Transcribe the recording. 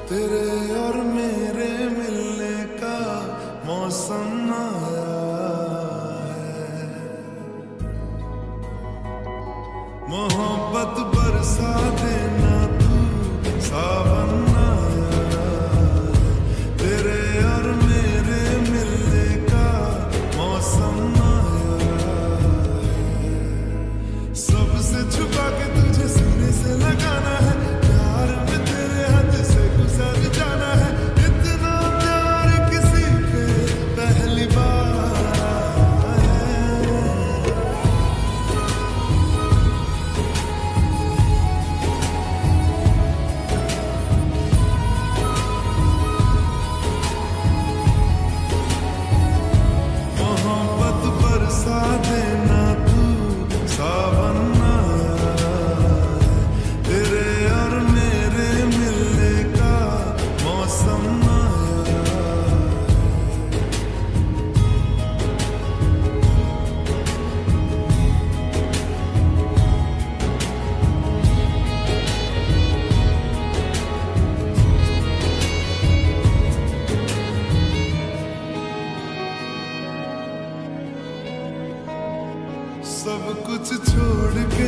तेरे और मेरे मिलने का मौसम आया है। मोहब्बत बरसा देना तू सावन आया है। तेरे और मेरे मिलने का मौसम आया है। सबसे छुपा के तुझे सीने से लगाना है, प्यार में तेरे हाथ से गुजर जाना है। इतना प्यार किसी पे पहली बार आया है। मोहब्बत बरसा देना तू सावन आया है। तेरे और मेरे मिलने का मौसम आया है। सब कुछ छोड़ के